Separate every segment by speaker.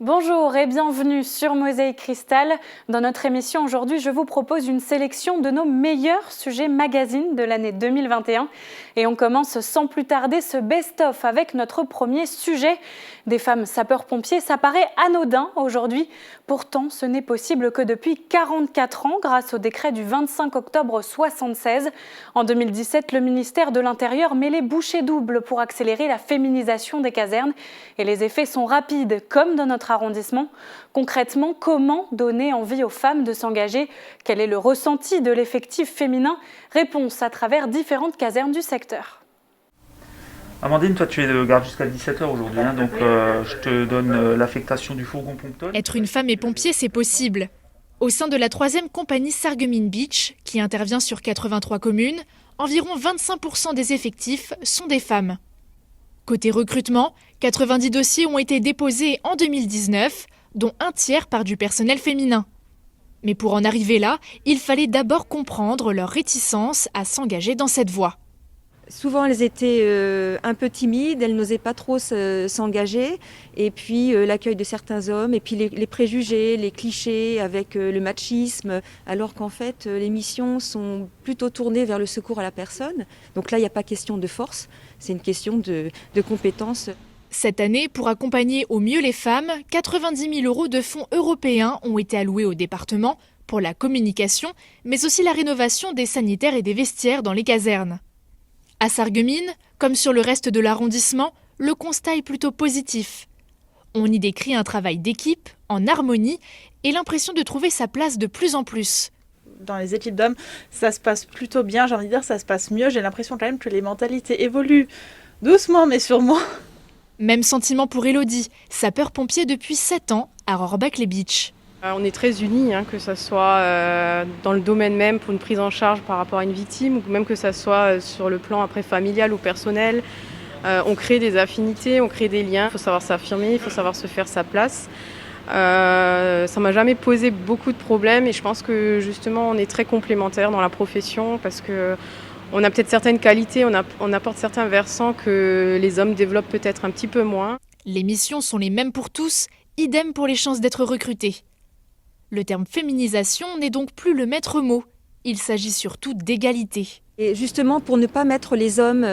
Speaker 1: Bonjour et bienvenue sur Mosaïque Cristal. Dans notre émission aujourd'hui, je vous propose une sélection de nos meilleurs sujets magazines de l'année 2021. Et on commence sans plus tarder ce best-of avec notre premier sujet. Des femmes sapeurs-pompiers, ça paraît anodin aujourd'hui. Pourtant, ce n'est possible que depuis 44 ans grâce au décret du 25 octobre 1976. En 2017, le ministère de l'Intérieur met les bouchées doubles pour accélérer la féminisation des casernes. Et les effets sont rapides, comme dans notre arrondissement. Concrètement, comment donner envie aux femmes de s'engager? Quel est le ressenti de l'effectif féminin? Réponse à travers différentes casernes du secteur.
Speaker 2: Amandine, toi tu es de garde jusqu'à 17h aujourd'hui, donc je te donne l'affectation du fourgon Pompton.
Speaker 3: Être une femme et pompier, c'est possible. Au sein de la 3e compagnie Sarreguemines Beach, qui intervient sur 83 communes, environ 25% des effectifs sont des femmes. Côté recrutement, 90 dossiers ont été déposés en 2019, dont un tiers par du personnel féminin. Mais pour en arriver là, il fallait d'abord comprendre leur réticence à s'engager dans cette voie.
Speaker 4: Souvent, elles étaient un peu timides, elles n'osaient pas trop s'engager. Et puis, l'accueil de certains hommes, et puis les préjugés, les clichés avec le machisme. Alors qu'en fait, les missions sont plutôt tournées vers le secours à la personne. Donc là, il n'y a pas question de force, c'est une question de compétences.
Speaker 3: Cette année, pour accompagner au mieux les femmes, 90 000 € de fonds européens ont été alloués au département pour la communication, mais aussi la rénovation des sanitaires et des vestiaires dans les casernes. À Sarreguemines, comme sur le reste de l'arrondissement, le constat est plutôt positif. On y décrit un travail d'équipe, en harmonie, et l'impression de trouver sa place de plus en plus.
Speaker 5: Dans les équipes d'hommes, ça se passe plutôt bien, j'ai envie de dire, ça se passe mieux. J'ai l'impression quand même que les mentalités évoluent doucement mais sûrement.
Speaker 3: Même sentiment pour Élodie, sapeur-pompier depuis 7 ans à Rohrbach-les-Beach.
Speaker 6: On est très unis, que ce soit dans le domaine même pour une prise en charge par rapport à une victime, ou même que ce soit sur le plan après familial ou personnel. On crée des affinités, on crée des liens. Il faut savoir s'affirmer, il faut savoir se faire sa place. Ça m'a jamais posé beaucoup de problèmes et je pense que justement on est très complémentaires dans la profession parce que on a peut-être certaines qualités, on apporte certains versants que les hommes développent peut-être un petit peu moins.
Speaker 3: Les missions sont les mêmes pour tous, idem pour les chances d'être recrutés. Le terme féminisation n'est donc plus le maître mot. Il s'agit surtout d'égalité.
Speaker 4: Et justement, pour ne pas mettre les hommes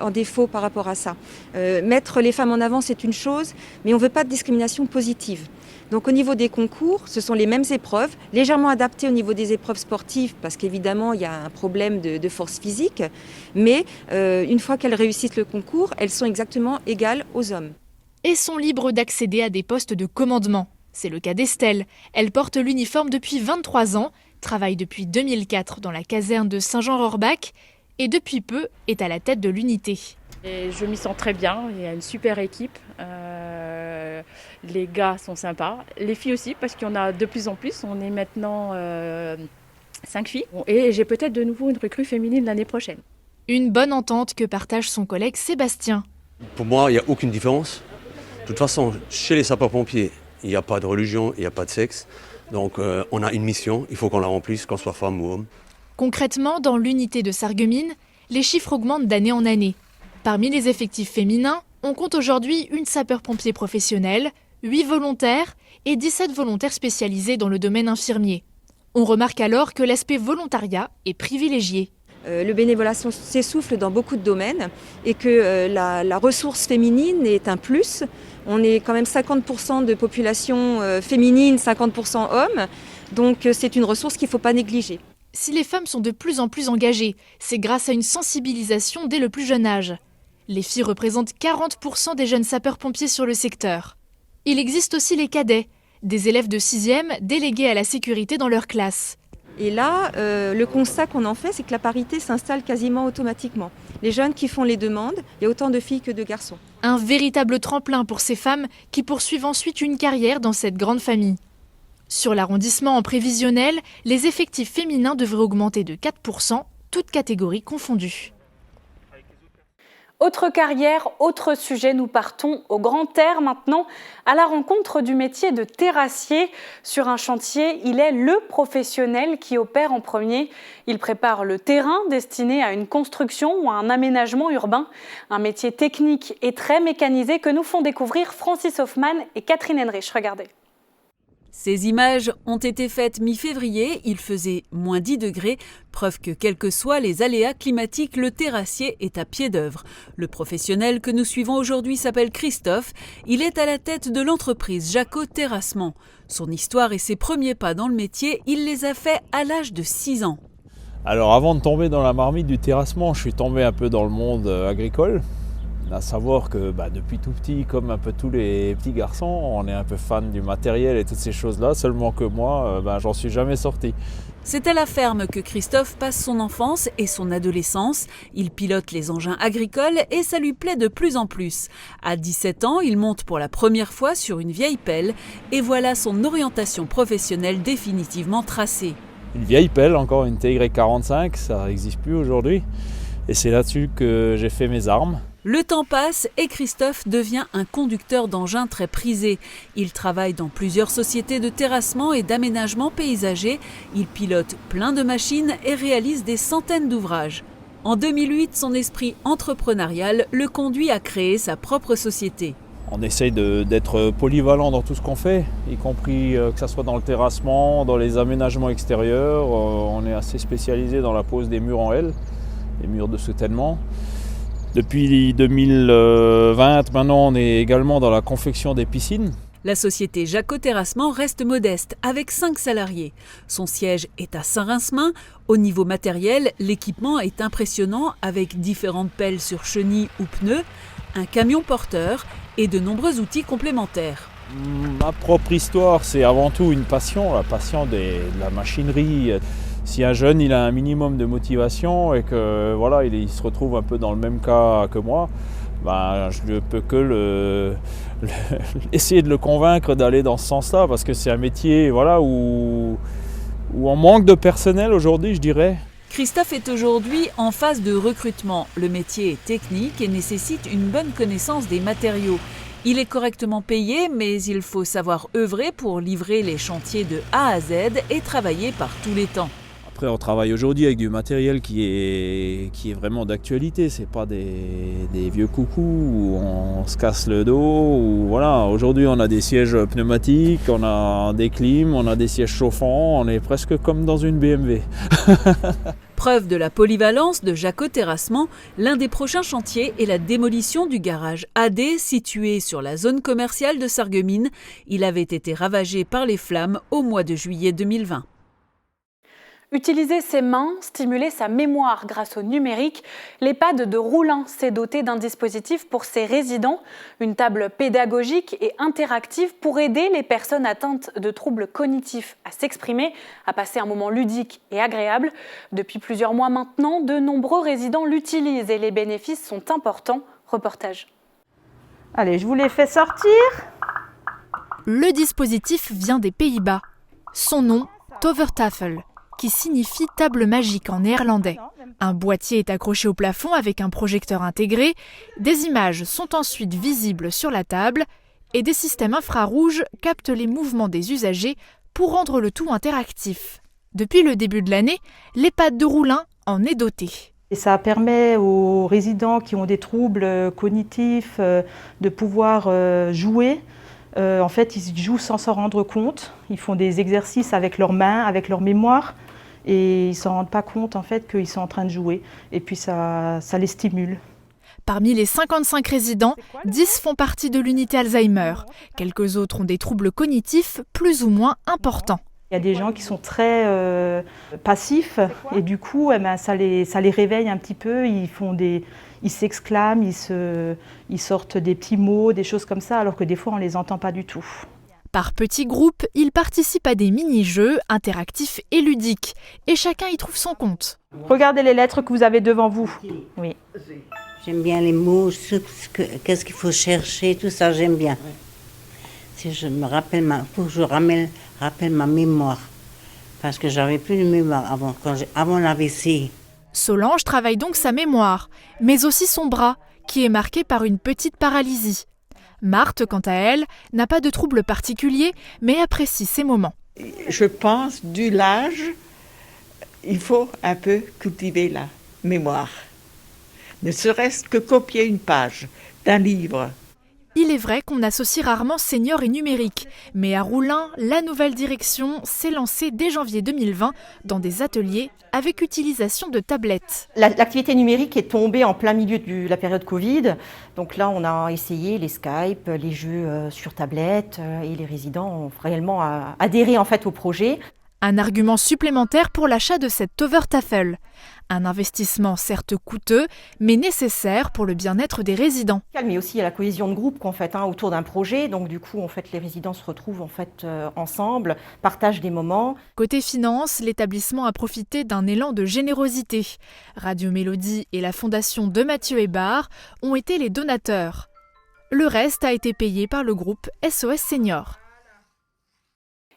Speaker 4: en défaut par rapport à ça. Mettre les femmes en avant, c'est une chose, mais on ne veut pas de discrimination positive. Donc au niveau des concours, ce sont les mêmes épreuves, légèrement adaptées au niveau des épreuves sportives, parce qu'évidemment, il y a un problème de force physique. Mais une fois qu'elles réussissent le concours, elles sont exactement égales aux hommes.
Speaker 3: Et sont libres d'accéder à des postes de commandement. C'est le cas d'Estelle. Elle porte l'uniforme depuis 23 ans, travaille depuis 2004 dans la caserne de Saint-Jean-Rohrbach et depuis peu est à la tête de l'unité.
Speaker 7: Et je m'y sens très bien, il y a une super équipe, les gars sont sympas, les filles aussi parce qu'il y en a de plus en plus, on est maintenant 5 filles et j'ai peut-être de nouveau une recrue féminine l'année prochaine.
Speaker 3: Une bonne entente que partage son collègue Sébastien.
Speaker 8: Pour moi, il n'y a aucune différence. De toute façon, chez les sapeurs-pompiers, il n'y a pas de religion, il n'y a pas de sexe. Donc on a une mission, il faut qu'on la remplisse, qu'on soit femme ou homme.
Speaker 3: Concrètement, dans l'unité de Sarreguemines, les chiffres augmentent d'année en année. Parmi les effectifs féminins, on compte aujourd'hui une sapeur-pompier professionnelle, 8 volontaires et 17 volontaires spécialisés dans le domaine infirmier. On remarque alors que l'aspect volontariat est privilégié.
Speaker 4: Le bénévolat s'essouffle dans beaucoup de domaines et que la ressource féminine est un plus. On est quand même 50% de population féminine, 50% hommes. Donc c'est une ressource qu'il ne faut pas négliger.
Speaker 3: Si les femmes sont de plus en plus engagées, c'est grâce à une sensibilisation dès le plus jeune âge. Les filles représentent 40% des jeunes sapeurs-pompiers sur le secteur. Il existe aussi les cadets, des élèves de 6e délégués à la sécurité dans leur classe.
Speaker 4: Et là, le constat qu'on en fait, c'est que la parité s'installe quasiment automatiquement. Les jeunes qui font les demandes, il y a autant de filles que de garçons.
Speaker 3: Un véritable tremplin pour ces femmes qui poursuivent ensuite une carrière dans cette grande famille. Sur l'arrondissement en prévisionnel, les effectifs féminins devraient augmenter de 4%, toutes catégories confondues.
Speaker 1: Autre carrière, autre sujet, nous partons au grand air maintenant, à la rencontre du métier de terrassier. Sur un chantier, il est le professionnel qui opère en premier. Il prépare le terrain destiné à une construction ou à un aménagement urbain. Un métier technique et très mécanisé que nous font découvrir Francis Hoffman et Catherine Henrich. Regardez.
Speaker 9: Ces images ont été faites mi-février, il faisait moins 10 degrés, preuve que quels que soient les aléas climatiques, le terrassier est à pied d'œuvre. Le professionnel que nous suivons aujourd'hui s'appelle Christophe, il est à la tête de l'entreprise Jacot Terrassement. Son histoire et ses premiers pas dans le métier, il les a faits à l'âge de 6 ans.
Speaker 10: Alors avant de tomber dans la marmite du terrassement, je suis tombé un peu dans le monde agricole. À savoir que depuis tout petit, comme un peu tous les petits garçons, on est un peu fan du matériel et toutes ces choses-là, seulement que moi, j'en suis jamais sorti.
Speaker 9: C'est à la ferme que Christophe passe son enfance et son adolescence. Il pilote les engins agricoles et ça lui plaît de plus en plus. À 17 ans, il monte pour la première fois sur une vieille pelle et voilà son orientation professionnelle définitivement tracée.
Speaker 10: Une vieille pelle, encore une TY45, ça n'existe plus aujourd'hui. Et c'est là-dessus que j'ai fait mes armes.
Speaker 9: Le temps passe et Christophe devient un conducteur d'engins très prisé. Il travaille dans plusieurs sociétés de terrassement et d'aménagement paysager. Il pilote plein de machines et réalise des centaines d'ouvrages. En 2008, son esprit entrepreneurial le conduit à créer sa propre société.
Speaker 10: On essaye d'être polyvalent dans tout ce qu'on fait, y compris que ce soit dans le terrassement, dans les aménagements extérieurs. On est assez spécialisé dans la pose des murs en L, les murs de soutènement. Depuis 2020, maintenant, on est également dans la confection des piscines.
Speaker 9: La société Jacot Terrassement reste modeste, avec 5 salariés. Son siège est à Saint-Rincemin. Au niveau matériel, l'équipement est impressionnant, avec différentes pelles sur chenilles ou pneus, un camion porteur et de nombreux outils complémentaires.
Speaker 10: Ma propre histoire, c'est avant tout une passion, la passion de la machinerie. Si un jeune il a un minimum de motivation et que voilà, il se retrouve un peu dans le même cas que moi, je ne peux que essayer de le convaincre d'aller dans ce sens-là, parce que c'est un métier où on manque de personnel aujourd'hui, je dirais.
Speaker 9: Christophe est aujourd'hui en phase de recrutement. Le métier est technique et nécessite une bonne connaissance des matériaux. Il est correctement payé, mais il faut savoir œuvrer pour livrer les chantiers de A à Z et travailler par tous les temps.
Speaker 10: Après, on travaille aujourd'hui avec du matériel qui est vraiment d'actualité. C'est pas des vieux coucous où on se casse le dos. Aujourd'hui, on a des sièges pneumatiques, on a des clims, on a des sièges chauffants. On est presque comme dans une BMW.
Speaker 9: Preuve de la polyvalence de Jacot Terrassement, l'un des prochains chantiers est la démolition du garage AD situé sur la zone commerciale de Sarreguemines. Il avait été ravagé par les flammes au mois de juillet 2020.
Speaker 1: Utiliser ses mains, stimuler sa mémoire grâce au numérique, l'EHPAD de Roulin s'est doté d'un dispositif pour ses résidents, une table pédagogique et interactive pour aider les personnes atteintes de troubles cognitifs à s'exprimer, à passer un moment ludique et agréable. Depuis plusieurs mois maintenant, de nombreux résidents l'utilisent et les bénéfices sont importants. Reportage.
Speaker 5: Allez, je vous les fais sortir.
Speaker 3: Le dispositif vient des Pays-Bas. Son nom, Tovertafel, qui signifie table magique en néerlandais. Un boîtier est accroché au plafond avec un projecteur intégré. Des images sont ensuite visibles sur la table et des systèmes infrarouges captent les mouvements des usagers pour rendre le tout interactif. Depuis le début de l'année, l'EHPAD de Roulin en est doté.
Speaker 11: Et ça permet aux résidents qui ont des troubles cognitifs de pouvoir jouer. En fait, ils jouent sans s'en rendre compte. Ils font des exercices avec leurs mains, avec leur mémoire. Et ils ne s'en rendent pas compte en fait qu'ils sont en train de jouer. Et puis ça les stimule.
Speaker 3: Parmi les 55 résidents, 10 font partie de l'unité Alzheimer. Quelques autres ont des troubles cognitifs plus ou moins importants.
Speaker 11: Il y a des gens qui sont très passifs et du coup ça les réveille un petit peu. Ils s'exclament, ils sortent des petits mots, des choses comme ça, alors que des fois on ne les entend pas du tout.
Speaker 3: Par petits groupes, ils participent à des mini-jeux interactifs et ludiques. Et chacun y trouve son compte.
Speaker 11: Regardez les lettres que vous avez devant vous. Oui.
Speaker 12: J'aime bien les mots, qu'est-ce qu'il faut chercher, tout ça, j'aime bien. Si je me rappelle, faut que je rappelle ma mémoire. Parce que j'avais plus de mémoire avant l'AVC.
Speaker 3: Solange travaille donc sa mémoire, mais aussi son bras, qui est marqué par une petite paralysie. Marthe, quant à elle, n'a pas de trouble particulier, mais apprécie ces moments.
Speaker 13: Je pense, du l'âge, il faut un peu cultiver la mémoire. Ne serait-ce que copier une page d'un livre.
Speaker 3: Il est vrai qu'on associe rarement senior et numérique, mais à Roulin, la nouvelle direction s'est lancée dès janvier 2020 dans des ateliers avec utilisation de tablettes.
Speaker 14: L'activité numérique est tombée en plein milieu de la période Covid. Donc là, on a essayé les Skype, les jeux sur tablette et les résidents ont réellement adhéré en fait au projet.
Speaker 3: Un argument supplémentaire pour l'achat de cette Tovertafel. Un investissement certes coûteux, mais nécessaire pour le bien-être des résidents.
Speaker 14: Mais aussi à la cohésion de groupe qu'en fait, autour d'un projet. Donc du coup, en fait, les résidents se retrouvent en fait, ensemble, partagent des moments.
Speaker 3: Côté finance, l'établissement a profité d'un élan de générosité. Radio Mélodie et la fondation de Mathieu Hébard ont été les donateurs. Le reste a été payé par le groupe SOS Senior.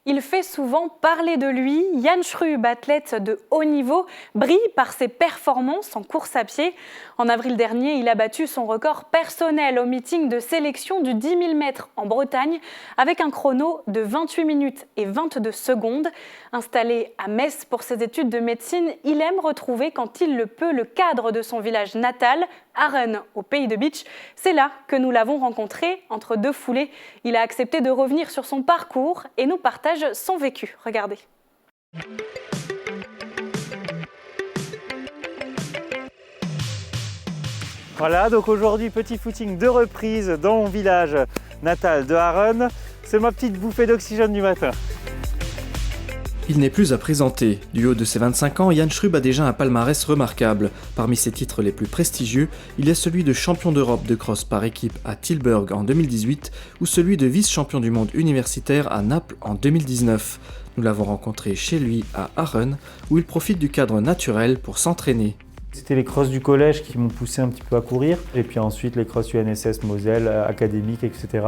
Speaker 1: Il fait souvent parler de lui. Jan Schrub, athlète de haut niveau, brille par ses performances en course à pied. En avril dernier, il a battu son record personnel au meeting de sélection du 10 000 mètres en Bretagne avec un chrono de 28 minutes et 22 secondes. Installé à Metz pour ses études de médecine, il aime retrouver quand il le peut le cadre de son village natal, Arren, au pays de Bitche. C'est là que nous l'avons rencontré entre deux foulées. Il a accepté de revenir sur son parcours et nous partage son vécu. Regardez.
Speaker 15: Voilà, donc aujourd'hui, petit footing de reprise dans mon village natal de Arren. C'est ma petite bouffée d'oxygène du matin.
Speaker 16: Il n'est plus à présenter. Du haut de ses 25 ans, Jan Schrub a déjà un palmarès remarquable. Parmi ses titres les plus prestigieux, il y a celui de champion d'Europe de cross par équipe à Tilburg en 2018 ou celui de vice-champion du monde universitaire à Naples en 2019. Nous l'avons rencontré chez lui à Arren où il profite du cadre naturel pour s'entraîner.
Speaker 15: C'était les crosses du collège qui m'ont poussé un petit peu à courir. Et puis ensuite les crosses UNSS Moselle, académiques, etc.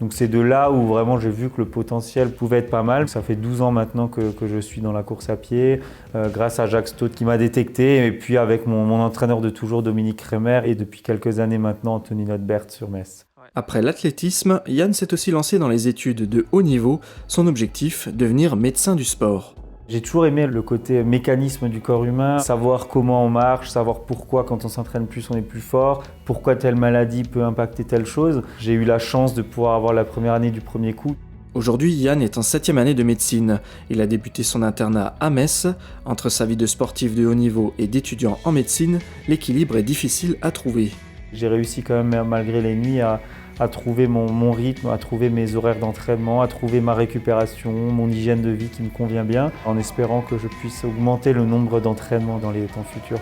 Speaker 15: Donc c'est de là où vraiment j'ai vu que le potentiel pouvait être pas mal. Ça fait 12 ans maintenant que je suis dans la course à pied, grâce à Jacques Stott qui m'a détecté. Et puis avec mon entraîneur de toujours, Dominique Kremer, et depuis quelques années maintenant, Anthony Notbert sur Metz.
Speaker 16: Après l'athlétisme, Jan s'est aussi lancé dans les études de haut niveau. Son objectif, devenir médecin du sport.
Speaker 15: J'ai toujours aimé le côté mécanisme du corps humain, savoir comment on marche, savoir pourquoi quand on s'entraîne plus on est plus fort, pourquoi telle maladie peut impacter telle chose. J'ai eu la chance de pouvoir avoir la première année du premier coup.
Speaker 16: Aujourd'hui, Jan est en 7e année de médecine. Il a débuté son internat à Metz. Entre sa vie de sportif de haut niveau et d'étudiant en médecine, l'équilibre est difficile à trouver.
Speaker 15: J'ai réussi quand même, malgré les nuits, à trouver mon rythme, à trouver mes horaires d'entraînement, à trouver ma récupération, mon hygiène de vie qui me convient bien, en espérant que je puisse augmenter le nombre d'entraînements dans les temps futurs.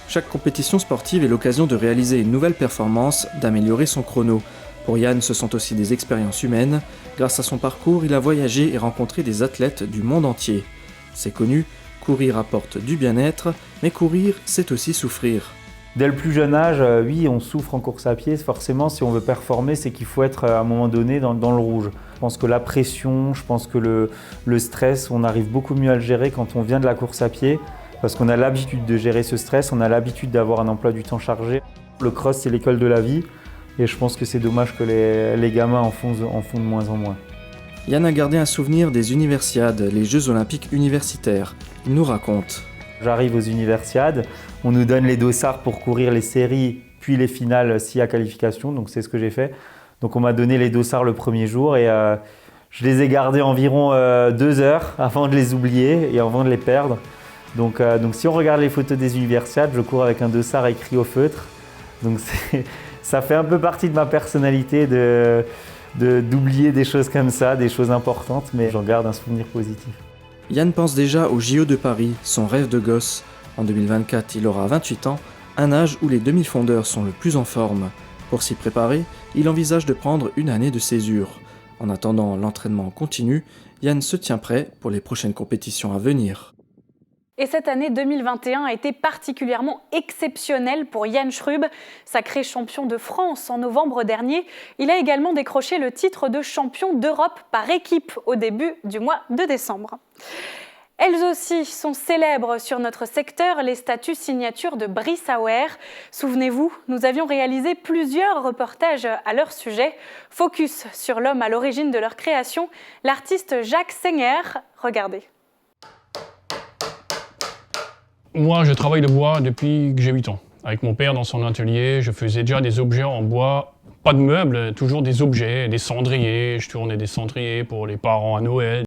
Speaker 16: Chaque compétition sportive est l'occasion de réaliser une nouvelle performance, d'améliorer son chrono. Pour Jan, ce sont aussi des expériences humaines. Grâce à son parcours, il a voyagé et rencontré des athlètes du monde entier. C'est connu, courir apporte du bien-être, mais courir, c'est aussi souffrir.
Speaker 15: Dès le plus jeune âge, oui, on souffre en course à pied. Forcément, si on veut performer, c'est qu'il faut être à un moment donné dans le rouge. Je pense que la pression, je pense que le stress, on arrive beaucoup mieux à le gérer quand on vient de la course à pied parce qu'on a l'habitude de gérer ce stress, on a l'habitude d'avoir un emploi du temps chargé. Le cross, c'est l'école de la vie et je pense que c'est dommage que les gamins en font de moins en moins.
Speaker 16: Jan a gardé un souvenir des Universiades, les Jeux Olympiques universitaires. Il nous raconte.
Speaker 15: J'arrive aux Universiades, on nous donne les dossards pour courir les séries, puis les finales s'il y a qualification, donc c'est ce que j'ai fait. Donc on m'a donné les dossards le premier jour et je les ai gardés environ 2 heures avant de les oublier et avant de les perdre. Donc si on regarde les photos des Universiades, je cours avec un dossard écrit au feutre. Donc ça fait un peu partie de ma personnalité d'oublier des choses comme ça, des choses importantes, mais j'en garde un souvenir positif.
Speaker 16: Jan pense déjà au JO de Paris, son rêve de gosse. En 2024, il aura 28 ans, un âge où les demi-fondeurs sont le plus en forme. Pour s'y préparer, il envisage de prendre une année de césure. En attendant l'entraînement continu, Jan se tient prêt pour les prochaines compétitions à venir.
Speaker 1: Et cette année 2021 a été particulièrement exceptionnelle pour Jan Schrub. Sacré champion de France en novembre dernier, il a également décroché le titre de champion d'Europe par équipe au début du mois de décembre. Elles aussi sont célèbres sur notre secteur, les statues signatures de Brice Auer. Souvenez-vous, nous avions réalisé plusieurs reportages à leur sujet. Focus sur l'homme à l'origine de leur création, l'artiste Jacques Senger. Regardez.
Speaker 17: Moi, je travaille le bois depuis que j'ai 8 ans. Avec mon père dans son atelier, je faisais déjà des objets en bois, pas de meubles, toujours des objets, des cendriers. Je tournais des cendriers pour les parents à Noël.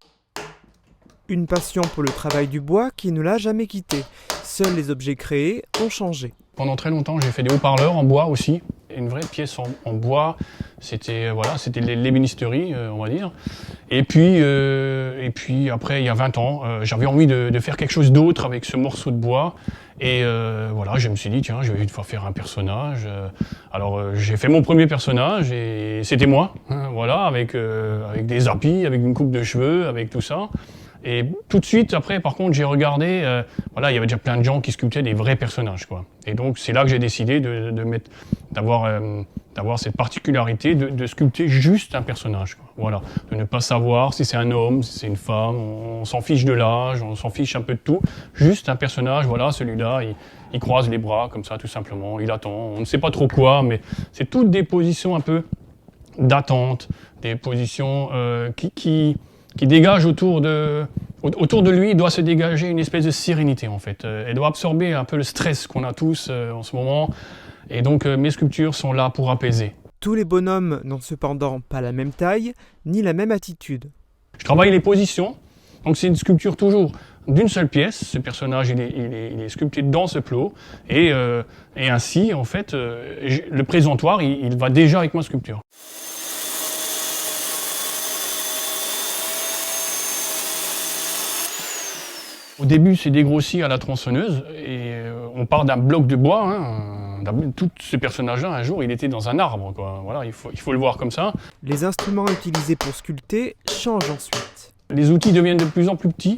Speaker 18: Une passion pour le travail du bois qui ne l'a jamais quitté. Seuls les objets créés ont changé.
Speaker 17: Après très longtemps, j'ai fait des haut-parleurs en bois aussi. Une vraie pièce en bois, c'était l'ébénisterie, on va dire. Et puis après, il y a 20 ans, j'avais envie de faire quelque chose d'autre avec ce morceau de bois. Et je me suis dit, tiens, je vais une fois faire un personnage. Alors j'ai fait mon premier personnage et c'était moi, hein, avec des habits, avec une coupe de cheveux, avec tout ça. Et tout de suite, après, par contre, j'ai regardé, il y avait déjà plein de gens qui sculptaient des vrais personnages, quoi. Et donc, c'est là que j'ai décidé d'avoir cette particularité de sculpter juste un personnage, quoi. Voilà, de ne pas savoir si c'est un homme, si c'est une femme, on s'en fiche de l'âge, on s'en fiche un peu de tout. Juste un personnage, voilà, celui-là, il croise les bras, comme ça, tout simplement, il attend, on ne sait pas trop quoi, mais c'est toutes des positions un peu d'attente, des positions qui dégage autour de lui, il doit se dégager une espèce de sérénité en fait. Elle doit absorber un peu le stress qu'on a tous en ce moment. Et donc mes sculptures sont là pour apaiser.
Speaker 18: Tous les bonhommes n'ont cependant pas la même taille, ni la même attitude.
Speaker 17: Je travaille les positions, donc c'est une sculpture toujours d'une seule pièce. Ce personnage il est sculpté dans ce plot. Et ainsi, en fait, le présentoir, il va déjà avec ma sculpture. Au début, c'est dégrossi à la tronçonneuse et on part d'un bloc de bois. Hein. Tout ce personnage-là, un jour, il était dans un arbre, quoi. Voilà, il faut le voir comme ça.
Speaker 18: Les instruments utilisés pour sculpter changent ensuite.
Speaker 17: Les outils deviennent de plus en plus petits.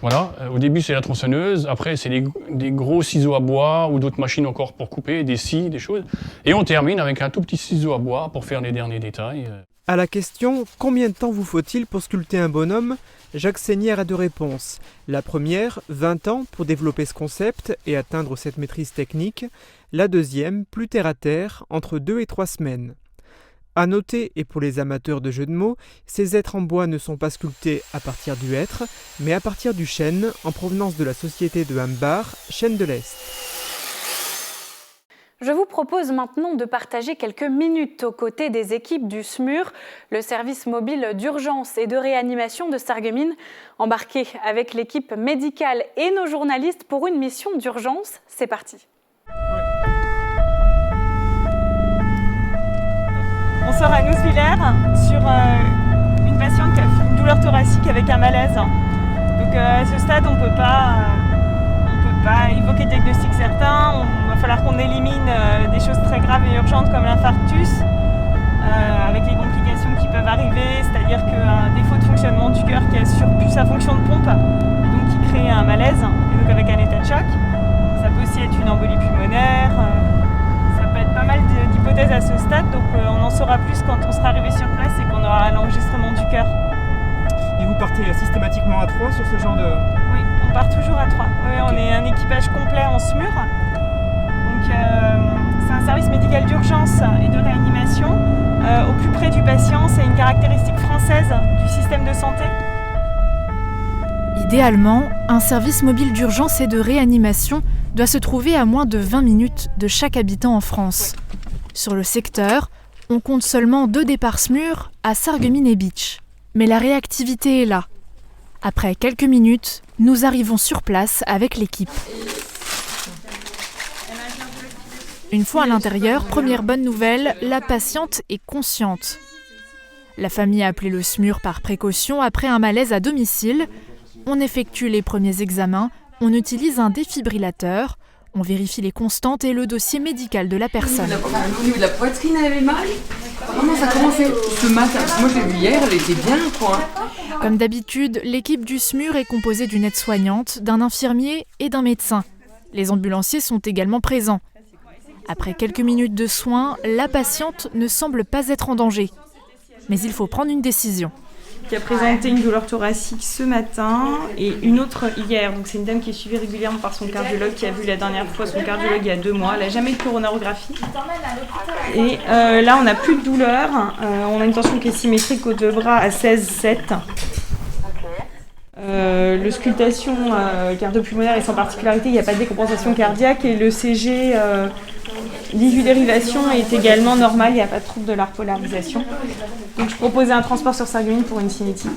Speaker 17: Voilà. Au début, c'est la tronçonneuse. Après, c'est des gros ciseaux à bois ou d'autres machines encore pour couper, des scies, des choses. Et on termine avec un tout petit ciseau à bois pour faire les derniers détails.
Speaker 18: À la question « Combien de temps vous faut-il pour sculpter un bonhomme ?», Jacques Senger a 2 réponses. La première, 20 ans pour développer ce concept et atteindre cette maîtrise technique. La deuxième, plus terre à terre, entre 2 et 3 semaines. À noter, et pour les amateurs de jeux de mots, ces êtres en bois ne sont pas sculptés à partir du hêtre, mais à partir du chêne, en provenance de la société de Hambar, Chêne de l'Est.
Speaker 1: Je vous propose maintenant de partager quelques minutes aux côtés des équipes du SMUR, le service mobile d'urgence et de réanimation de Sarreguemines, embarqués avec l'équipe médicale et nos journalistes pour une mission d'urgence. C'est parti.
Speaker 19: On sort à Nouzevillers sur une patiente qui a fait une douleur thoracique avec un malaise. Donc à ce stade, on ne peut pas évoquer de diagnostic certain. Il va falloir qu'on élimine des choses très graves et urgentes comme l'infarctus, avec les complications qui peuvent arriver, c'est-à-dire qu'un défaut de fonctionnement du cœur qui assure plus sa fonction de pompe, donc qui crée un malaise, et donc avec un état de choc. Ça peut aussi être une embolie pulmonaire, ça peut être pas mal d'hypothèses à ce stade, donc on en saura plus quand on sera arrivé sur place et qu'on aura l'enregistrement du cœur.
Speaker 18: Et vous partez systématiquement à 3 sur ce genre de...
Speaker 19: Oui, on part toujours à 3. Oui, on est un équipage complet en SMUR. Donc c'est un service médical d'urgence et de réanimation au plus près du patient. C'est une caractéristique française du système de santé.
Speaker 3: Idéalement, un service mobile d'urgence et de réanimation doit se trouver à moins de 20 minutes de chaque habitant en France. Sur le secteur, on compte seulement 2 départs SMUR à Sarreguemines et Bitche. Mais la réactivité est là. Après quelques minutes, nous arrivons sur place avec l'équipe. Une fois à l'intérieur, première bonne nouvelle, la patiente est consciente. La famille a appelé le SMUR par précaution après un malaise à domicile. On effectue les premiers examens, on utilise un défibrillateur, on vérifie les constantes et le dossier médical de la personne.
Speaker 20: Au niveau de la poitrine, elle avait mal. Vraiment, ça a commencé ce matin. Moi, je l'ai vu hier, elle était bien, quoi.
Speaker 3: Comme d'habitude, l'équipe du SMUR est composée d'une aide-soignante, d'un infirmier et d'un médecin. Les ambulanciers sont également présents. Après quelques minutes de soins, la patiente ne semble pas être en danger. Mais il faut prendre une décision.
Speaker 19: qui a présenté une douleur thoracique ce matin et une autre hier. Donc c'est une dame qui est suivie régulièrement par son cardiologue, qui a vu la dernière fois son cardiologue il y a 2 mois. Elle n'a jamais eu de coronarographie. Et là, on n'a plus de douleur. On a une tension qui est symétrique aux 2 bras à 16,7. L'auscultation cardio-pulmonaire est sans particularité, il n'y a pas de décompensation cardiaque et le CG 18 dérivation est également normal, il n'y a pas de trouble de la repolarisation. Donc je proposais un transport sur Sarreguemines pour une cinétique.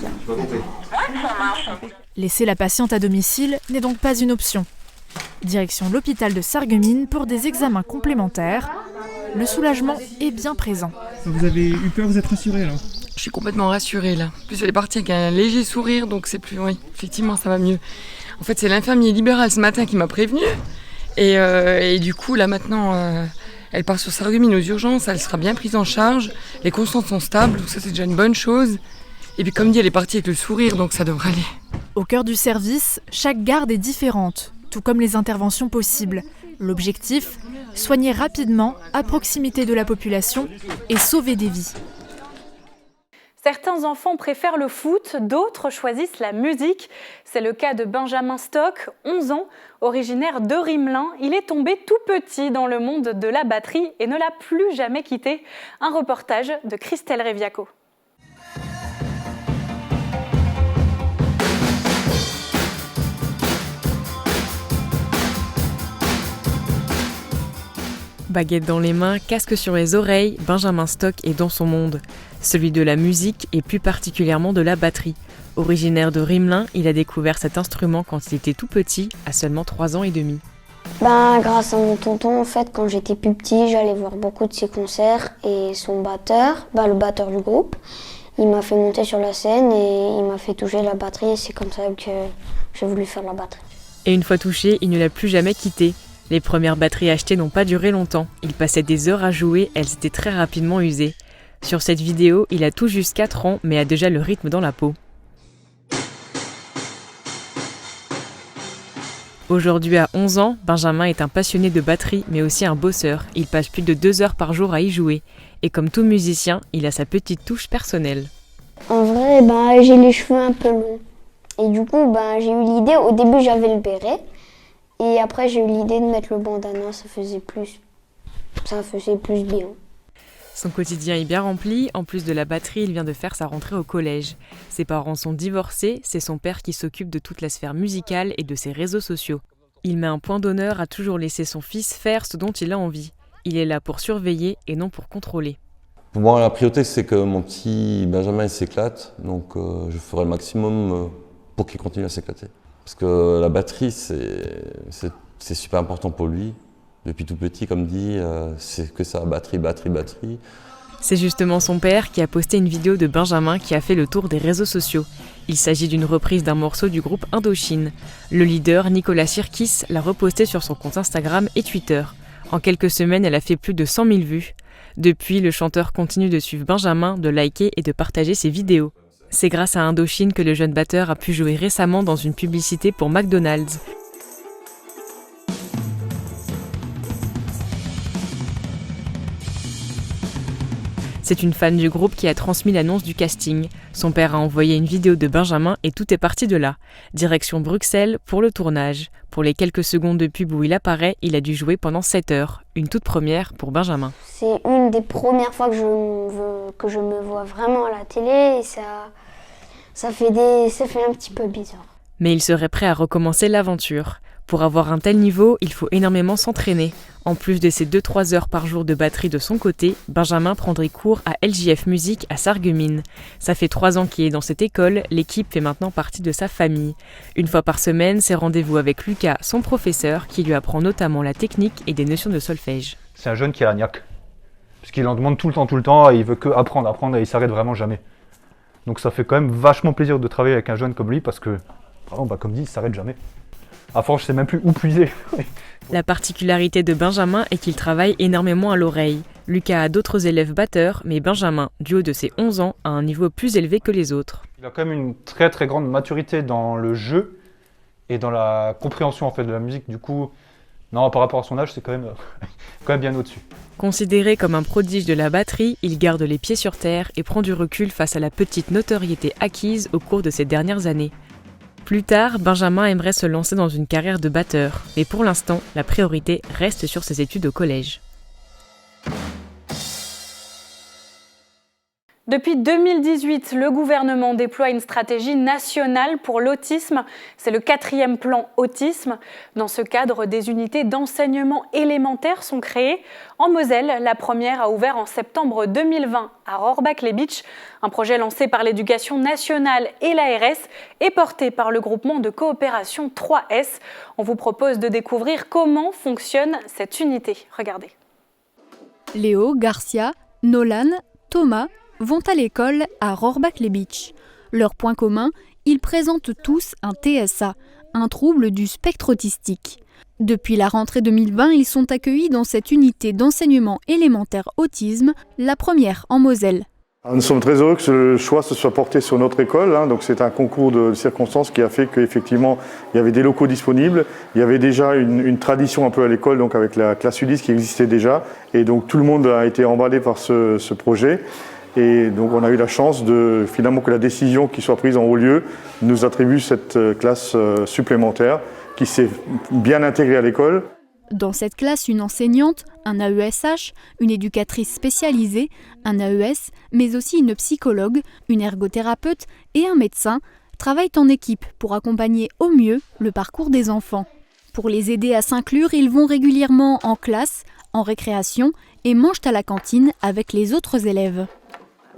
Speaker 3: Laisser la patiente à domicile n'est donc pas une option. Direction l'hôpital de Sarreguemines pour des examens complémentaires. Le soulagement est bien présent.
Speaker 21: Vous avez eu peur, vous êtes rassurée là?
Speaker 20: Je suis complètement rassurée là. En plus elle est partie avec un léger sourire, donc c'est plus... Oui, effectivement ça va mieux. En fait c'est l'infirmier libéral ce matin qui m'a prévenue. Et du coup là maintenant elle part sur Sarreguemines aux urgences, elle sera bien prise en charge. Les constantes sont stables, donc ça c'est déjà une bonne chose. Et puis comme dit elle est partie avec le sourire, donc ça devrait aller.
Speaker 3: Au cœur du service, chaque garde est différente, tout comme les interventions possibles. L'objectif, soigner rapidement, à proximité de la population et sauver des vies.
Speaker 1: Certains enfants préfèrent le foot, d'autres choisissent la musique. C'est le cas de Benjamin Stock, 11 ans, originaire de Rimelin. Il est tombé tout petit dans le monde de la batterie et ne l'a plus jamais quitté. Un reportage de Christelle Reviaco.
Speaker 22: Baguette dans les mains, casque sur les oreilles, Benjamin Stock est dans son monde. Celui de la musique et plus particulièrement de la batterie. Originaire de Rimelin, il a découvert cet instrument quand il était tout petit, à seulement 3 ans et demi.
Speaker 23: Grâce à mon tonton, en fait, quand j'étais plus petit, j'allais voir beaucoup de ses concerts et son batteur, le batteur du groupe, il m'a fait monter sur la scène et il m'a fait toucher la batterie et c'est comme ça que j'ai voulu faire la batterie.
Speaker 22: Et une fois touché, il ne l'a plus jamais quitté. Les premières batteries achetées n'ont pas duré longtemps. Il passait des heures à jouer, elles étaient très rapidement usées. Sur cette vidéo, il a tout juste 4 ans, mais a déjà le rythme dans la peau. Aujourd'hui à 11 ans, Benjamin est un passionné de batterie, mais aussi un bosseur. Il passe plus de 2 heures par jour à y jouer. Et comme tout musicien, il a sa petite touche personnelle.
Speaker 23: En vrai, j'ai les cheveux un peu longs. Et du coup, j'ai eu l'idée, au début j'avais le béret. Et après, j'ai eu l'idée de mettre le bandana, ça faisait plus bien.
Speaker 22: Son quotidien est bien rempli. En plus de la batterie, il vient de faire sa rentrée au collège. Ses parents sont divorcés, c'est son père qui s'occupe de toute la sphère musicale et de ses réseaux sociaux. Il met un point d'honneur à toujours laisser son fils faire ce dont il a envie. Il est là pour surveiller et non pour contrôler.
Speaker 24: Pour moi, la priorité, c'est que mon petit Benjamin s'éclate. Donc, je ferai le maximum pour qu'il continue à s'éclater. Parce que la batterie, c'est super important pour lui. Depuis tout petit, comme dit, c'est que ça, batterie.
Speaker 22: C'est justement son père qui a posté une vidéo de Benjamin qui a fait le tour des réseaux sociaux. Il s'agit d'une reprise d'un morceau du groupe Indochine. Le leader, Nicolas Sirkis, l'a reposté sur son compte Instagram et Twitter. En quelques semaines, elle a fait plus de 100 000 vues. Depuis, le chanteur continue de suivre Benjamin, de liker et de partager ses vidéos. C'est grâce à Indochine que le jeune batteur a pu jouer récemment dans une publicité pour McDonald's. C'est une fan du groupe qui a transmis l'annonce du casting. Son père a envoyé une vidéo de Benjamin et tout est parti de là. Direction Bruxelles pour le tournage. Pour les quelques secondes de pub où il apparaît, il a dû jouer pendant 7 heures. Une toute première pour Benjamin.
Speaker 23: C'est une des premières fois que je me vois vraiment à la télé et ça fait un petit peu bizarre.
Speaker 22: Mais il serait prêt à recommencer l'aventure. Pour avoir un tel niveau, il faut énormément s'entraîner. En plus de ses 2-3 heures par jour de batterie de son côté, Benjamin prendrait cours à LJF Musique à Sarreguemines. Ça fait 3 ans qu'il est dans cette école, l'équipe fait maintenant partie de sa famille. Une fois par semaine, c'est rendez-vous avec Lucas, son professeur, qui lui apprend notamment la technique et des notions de solfège.
Speaker 25: C'est un jeune qui a la niaque. Parce qu'il en demande tout le temps, et il veut que apprendre, et il s'arrête vraiment jamais. Donc ça fait quand même vachement plaisir de travailler avec un jeune comme lui, parce que, vraiment, comme dit, il s'arrête jamais. À force, je sais même plus où puiser.
Speaker 22: La particularité de Benjamin est qu'il travaille énormément à l'oreille. Lucas a d'autres élèves batteurs, mais Benjamin, du haut de ses 11 ans, a un niveau plus élevé que les autres.
Speaker 25: Il a quand même une très très grande maturité dans le jeu et dans la compréhension en fait de la musique. Du coup, Non, par rapport à son âge, c'est quand même bien au-dessus.
Speaker 22: Considéré comme un prodige de la batterie, il garde les pieds sur terre et prend du recul face à la petite notoriété acquise au cours de ces dernières années. Plus tard, Benjamin aimerait se lancer dans une carrière de batteur, mais pour l'instant, la priorité reste sur ses études au collège.
Speaker 1: Depuis 2018, le gouvernement déploie une stratégie nationale pour l'autisme. C'est le 4e plan autisme. Dans ce cadre, des unités d'enseignement élémentaire sont créées. En Moselle, la première a ouvert en septembre 2020 à Rohrbach-les-Bitches. Un projet lancé par l'Éducation nationale et l'ARS et porté par le groupement de coopération 3S. On vous propose de découvrir comment fonctionne cette unité. Regardez.
Speaker 2: Léo, Garcia, Nolan, Thomas vont à l'école à Rohrbach-les-Bitches. Leur point commun, ils présentent tous un TSA, un trouble du spectre autistique. Depuis la rentrée 2020, ils sont accueillis dans cette unité d'enseignement élémentaire autisme, la première en Moselle.
Speaker 4: Nous sommes très heureux que le choix se soit porté sur notre école. Donc c'est un concours de circonstances qui a fait qu'effectivement il y avait des locaux disponibles. Il y avait déjà une tradition un peu à l'école, donc avec la classe Ulysse qui existait déjà. Et donc tout le monde a été emballé par ce projet. Et donc on a eu la chance finalement que la décision qui soit prise en haut lieu nous attribue cette classe supplémentaire qui s'est bien intégrée à l'école.
Speaker 2: Dans cette classe, une enseignante, un AESH, une éducatrice spécialisée, un AES, mais aussi une psychologue, une ergothérapeute et un médecin travaillent en équipe pour accompagner au mieux le parcours des enfants. Pour les aider à s'inclure, ils vont régulièrement en classe, en récréation et mangent à la cantine avec les autres élèves.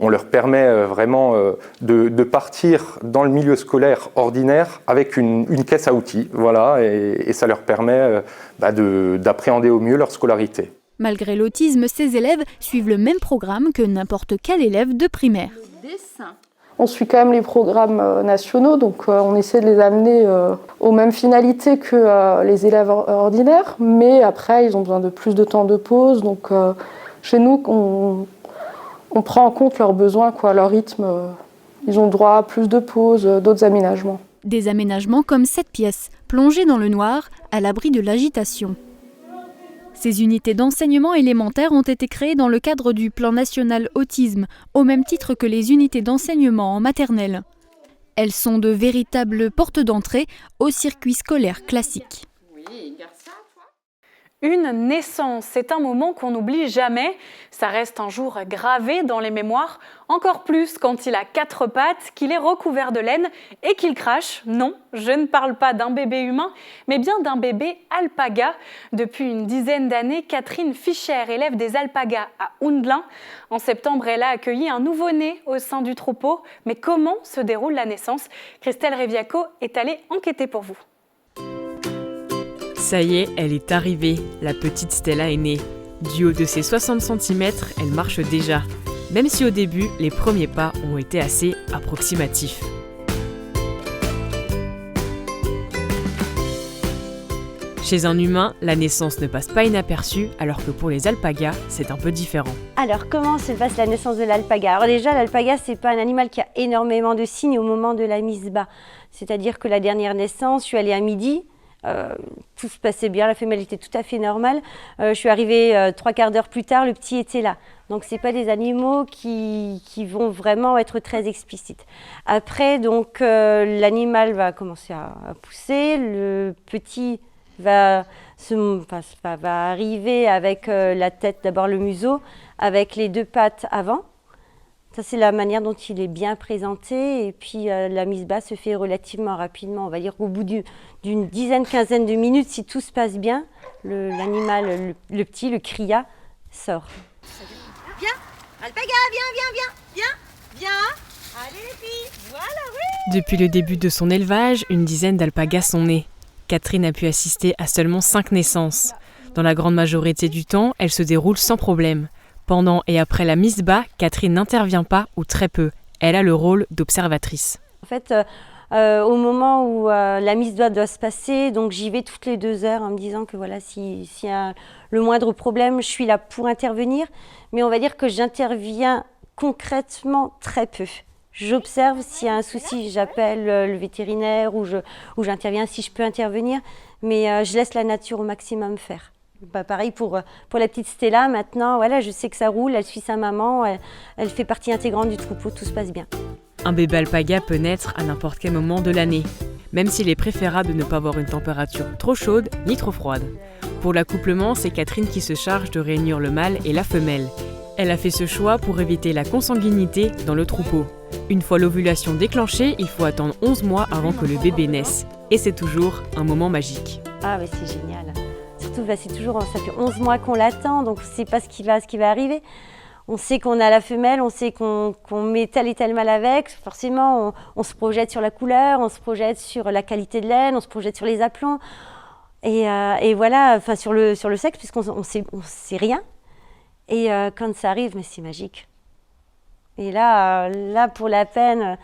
Speaker 6: On leur permet vraiment de partir dans le milieu scolaire ordinaire avec une caisse à outils, voilà, et ça leur permet d'appréhender au mieux leur scolarité.
Speaker 2: Malgré l'autisme, ces élèves suivent le même programme que n'importe quel élève de primaire.
Speaker 7: On suit quand même les programmes nationaux, donc on essaie de les amener aux mêmes finalités que les élèves ordinaires, mais après ils ont besoin de plus de temps de pause, donc chez nous on prend en compte leurs besoins, leur rythme. Ils ont droit à plus de pauses, d'autres aménagements.
Speaker 2: Des aménagements comme cette pièce, plongée dans le noir, à l'abri de l'agitation. Ces unités d'enseignement élémentaire ont été créées dans le cadre du plan national autisme, au même titre que les unités d'enseignement en maternelle. Elles sont de véritables portes d'entrée au circuit scolaire classique.
Speaker 1: Une naissance, c'est un moment qu'on n'oublie jamais. Ça reste un jour gravé dans les mémoires, encore plus quand il a 4 pattes, qu'il est recouvert de laine et qu'il crache. Non, je ne parle pas d'un bébé humain, mais bien d'un bébé alpaga. Depuis une dizaine d'années, Catherine Fischer, élève des alpagas à Houndelin. En septembre, elle a accueilli un nouveau-né au sein du troupeau. Mais comment se déroule la naissance? Christelle Reviaco est allée enquêter pour vous.
Speaker 22: Ça y est, elle est arrivée. La petite Stella est née. Du haut de ses 60 cm, elle marche déjà. Même si au début, les premiers pas ont été assez approximatifs. Chez un humain, la naissance ne passe pas inaperçue, alors que pour les alpagas, c'est un peu différent.
Speaker 8: Alors, comment se passe la naissance de l'alpaga? Alors déjà, l'alpaga, c'est pas un animal qui a énormément de signes au moment de la mise bas. C'est-à-dire que la dernière naissance, je suis allée à midi. Tout se passait bien, la femelle était tout à fait normale. Je suis arrivée 3 quarts d'heure plus tard, le petit était là. Donc ce n'est pas des animaux qui vont vraiment être très explicites. Après, donc l'animal va commencer à pousser, le petit va arriver avec la tête, d'abord le museau, avec les 2 pattes avant. Ça, c'est la manière dont il est bien présenté. Et puis, la mise bas se fait relativement rapidement. On va dire qu'au bout d'une dizaine-quinzaine de minutes, si tout se passe bien, l'animal, le petit, le cria, sort.
Speaker 26: Viens, alpaga, viens. Allez les filles, voilà, oui.
Speaker 22: Depuis le début de son élevage, une dizaine d'alpagas sont nés. Catherine a pu assister à seulement 5 naissances. Dans la grande majorité du temps, elles se déroulent sans problème. Pendant et après la mise bas, Catherine n'intervient pas ou très peu. Elle a le rôle d'observatrice.
Speaker 8: En fait, au moment où la mise bas doit se passer, donc j'y vais toutes les 2 heures en me disant que voilà, s'il y a le moindre problème, je suis là pour intervenir. Mais on va dire que j'interviens concrètement très peu. J'observe s'il y a un souci, j'appelle le vétérinaire ou j'interviens si je peux intervenir, mais je laisse la nature au maximum faire. Pareil pour la petite Stella, maintenant, voilà, je sais que ça roule, elle suit sa maman, elle fait partie intégrante du troupeau, tout se passe bien.
Speaker 22: Un bébé alpaga peut naître à n'importe quel moment de l'année, même s'il est préférable de ne pas avoir une température trop chaude ni trop froide. Pour l'accouplement, c'est Catherine qui se charge de réunir le mâle et la femelle. Elle a fait ce choix pour éviter la consanguinité dans le troupeau. Une fois l'ovulation déclenchée, il faut attendre 11 mois avant que le bébé naisse. Et c'est toujours un moment magique.
Speaker 8: Ah mais c'est génial. Surtout, ça fait 11 mois qu'on l'attend, donc on ne sait pas ce qui va arriver. On sait qu'on a la femelle, on sait qu'on met tel et tel mâle avec. Forcément, on se projette sur la couleur, on se projette sur la qualité de laine, on se projette sur les aplombs. Et voilà, enfin sur le sexe, puisqu'on sait rien. Et quand ça arrive, mais c'est magique. Et là, pour la peine,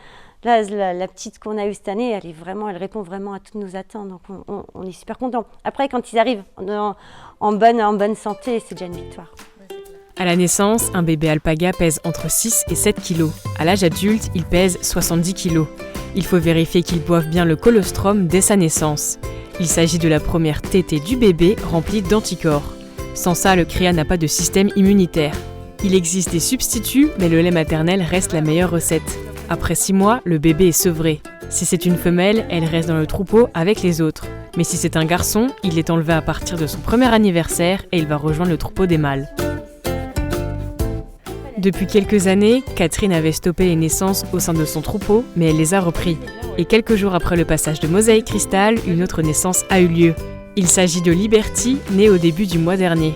Speaker 8: la petite qu'on a eue cette année, elle répond vraiment à toutes nos attentes. Donc on est super contents. Après, quand ils arrivent en bonne santé, c'est déjà une victoire.
Speaker 22: À la naissance, un bébé alpaga pèse entre 6 et 7 kg. À l'âge adulte, il pèse 70 kg. Il faut vérifier qu'il boive bien le colostrum dès sa naissance. Il s'agit de la première tétée du bébé remplie d'anticorps. Sans ça, le cria n'a pas de système immunitaire. Il existe des substituts, mais le lait maternel reste la meilleure recette. Après 6 mois, le bébé est sevré. Si c'est une femelle, elle reste dans le troupeau avec les autres. Mais si c'est un garçon, il est enlevé à partir de son premier anniversaire et il va rejoindre le troupeau des mâles. Depuis quelques années, Catherine avait stoppé les naissances au sein de son troupeau, mais elle les a repris. Et quelques jours après le passage de Mosaïque Cristal, une autre naissance a eu lieu. Il s'agit de Liberty, née au début du mois dernier.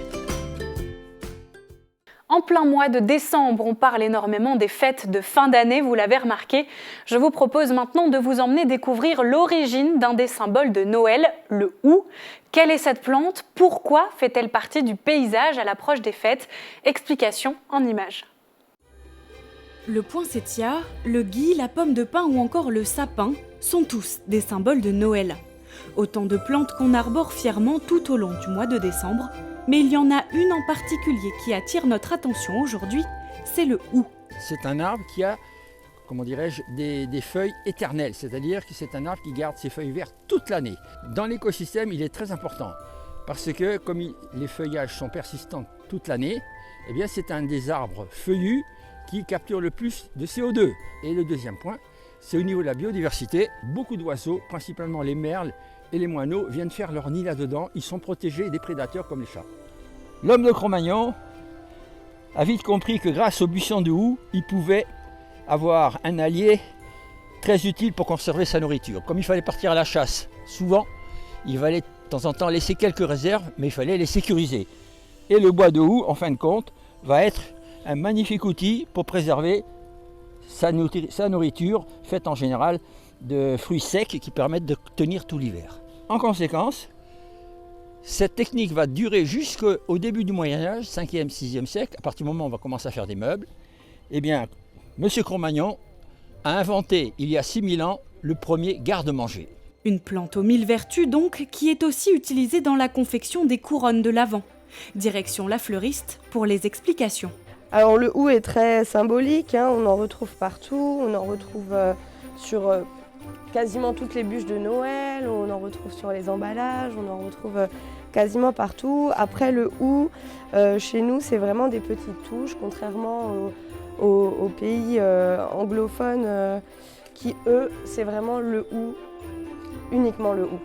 Speaker 1: En plein mois de décembre, on parle énormément des fêtes de fin d'année, vous l'avez remarqué. Je vous propose maintenant de vous emmener découvrir l'origine d'un des symboles de Noël, le hou. Quelle est cette plante? Pourquoi fait-elle partie du paysage à l'approche des fêtes? Explication en images.
Speaker 5: Le poinsettia, le gui, la pomme de pin ou encore le sapin sont tous des symboles de Noël. Autant de plantes qu'on arbore fièrement tout au long du mois de décembre. Mais il y en a une en particulier qui attire notre attention aujourd'hui, c'est le hou.
Speaker 9: C'est un arbre qui a, comment dirais-je, des feuilles éternelles, c'est-à-dire que c'est un arbre qui garde ses feuilles vertes toute l'année. Dans l'écosystème, il est très important parce que comme les feuillages sont persistants toute l'année, eh bien c'est un des arbres feuillus qui capture le plus de CO2. Et le deuxième point, c'est au niveau de la biodiversité. Beaucoup d'oiseaux, principalement les merles et les moineaux, viennent faire leur nid là-dedans. Ils sont protégés des prédateurs comme les chats. L'homme de Cro-Magnon a vite compris que grâce au buisson de houx, il pouvait avoir un allié très utile pour conserver sa nourriture. Comme il fallait partir à la chasse, souvent, il fallait de temps en temps laisser quelques réserves, mais il fallait les sécuriser. Et le bois de houx, en fin de compte, va être un magnifique outil pour préserver sa nourriture, faite en général de fruits secs qui permettent de tenir tout l'hiver. En conséquence, cette technique va durer jusqu'au début du Moyen-Âge, 5e, 6e siècle. À partir du moment où on va commencer à faire des meubles, eh bien, M. Cro-Magnon a inventé, il y a 6000 ans, le premier garde-manger.
Speaker 5: Une plante aux 1000 vertus donc, qui est aussi utilisée dans la confection des couronnes de l'Avent. Direction la fleuriste pour les explications.
Speaker 7: Alors le hou est très symbolique, on en retrouve partout, on en retrouve sur quasiment toutes les bûches de Noël, on en retrouve sur les emballages, on en retrouve quasiment partout. Après le hou, chez nous c'est vraiment des petites touches, contrairement aux pays anglophones qui eux c'est vraiment le hou, uniquement le hou.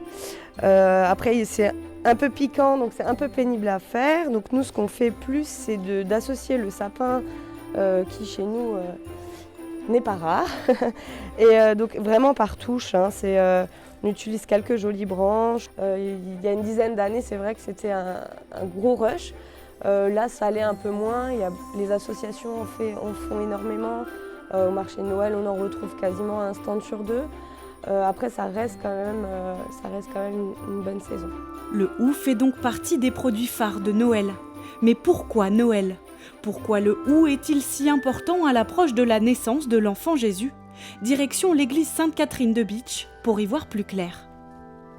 Speaker 7: Après c'est un peu piquant, donc c'est un peu pénible à faire. Donc nous, ce qu'on fait plus, c'est d'associer le sapin, qui chez nous n'est pas rare. Et donc vraiment par touche, on utilise quelques jolies branches. Il y a une dizaine d'années, c'est vrai que c'était un gros rush. Là, ça allait un peu moins. Les associations en font énormément. Au marché de Noël, on en retrouve quasiment un stand sur 2. Après, ça reste quand même une bonne saison.
Speaker 5: Le hou fait donc partie des produits phares de Noël. Mais pourquoi Noël? Pourquoi le hou est-il si important à l'approche de la naissance de l'enfant Jésus? Direction l'église Sainte-Catherine de Bitche pour y voir plus clair.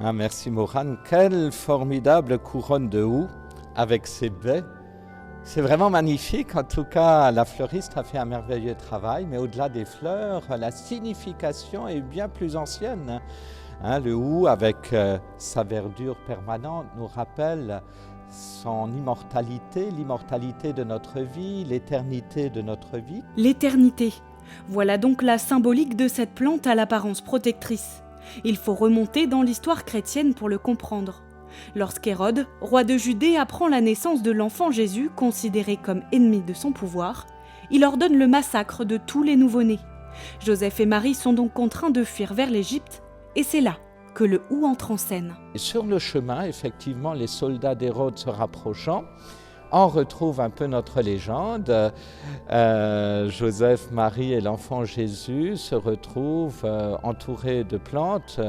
Speaker 10: Ah, merci Morane. Quelle formidable couronne de hou avec ses baies C'est vraiment magnifique. En tout cas, la fleuriste a fait un merveilleux travail. Mais au-delà des fleurs, la signification est bien plus ancienne. Le hou, avec sa verdure permanente, nous rappelle son immortalité, l'immortalité de notre vie, l'éternité de notre vie.
Speaker 5: L'éternité. Voilà donc la symbolique de cette plante à l'apparence protectrice. Il faut remonter dans l'histoire chrétienne pour le comprendre. Lorsqu'Hérode, roi de Judée, apprend la naissance de l'enfant Jésus, considéré comme ennemi de son pouvoir, il ordonne le massacre de tous les nouveau-nés. Joseph et Marie sont donc contraints de fuir vers l'Égypte, et c'est là que le hou entre en scène.
Speaker 10: Et sur le chemin, effectivement, les soldats d'Hérode se rapprochant, on retrouve un peu notre légende. Joseph, Marie et l'enfant Jésus se retrouvent entourés de plantes.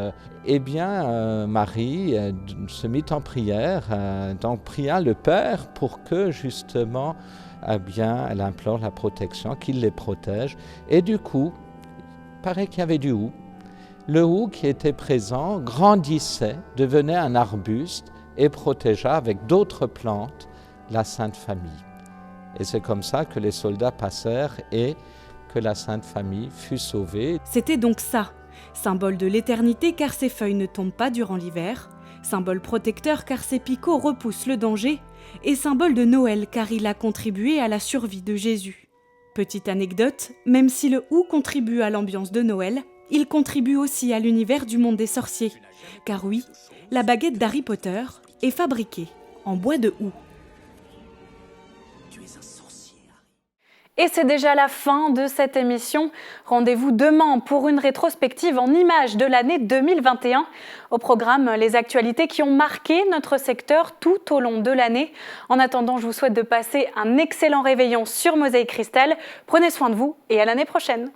Speaker 10: Marie se mit en prière, donc pria le Père pour que justement, elle implore la protection, qu'il les protège. Et du coup, il paraît qu'il y avait du hou. Le hou qui était présent grandissait, devenait un arbuste et protégea avec d'autres plantes la Sainte Famille. Et c'est comme ça que les soldats passèrent et que la Sainte Famille fut sauvée.
Speaker 5: C'était donc ça, symbole de l'éternité car ses feuilles ne tombent pas durant l'hiver, symbole protecteur car ses picots repoussent le danger, et symbole de Noël car il a contribué à la survie de Jésus. Petite anecdote, même si le hou contribue à l'ambiance de Noël, il contribue aussi à l'univers du monde des sorciers. Car oui, la baguette d'Harry Potter est fabriquée en bois de hou.
Speaker 1: Et c'est déjà la fin de cette émission. Rendez-vous demain pour une rétrospective en images de l'année 2021. Au programme, les actualités qui ont marqué notre secteur tout au long de l'année. En attendant, je vous souhaite de passer un excellent réveillon sur Mosaïque Cristal. Prenez soin de vous et à l'année prochaine.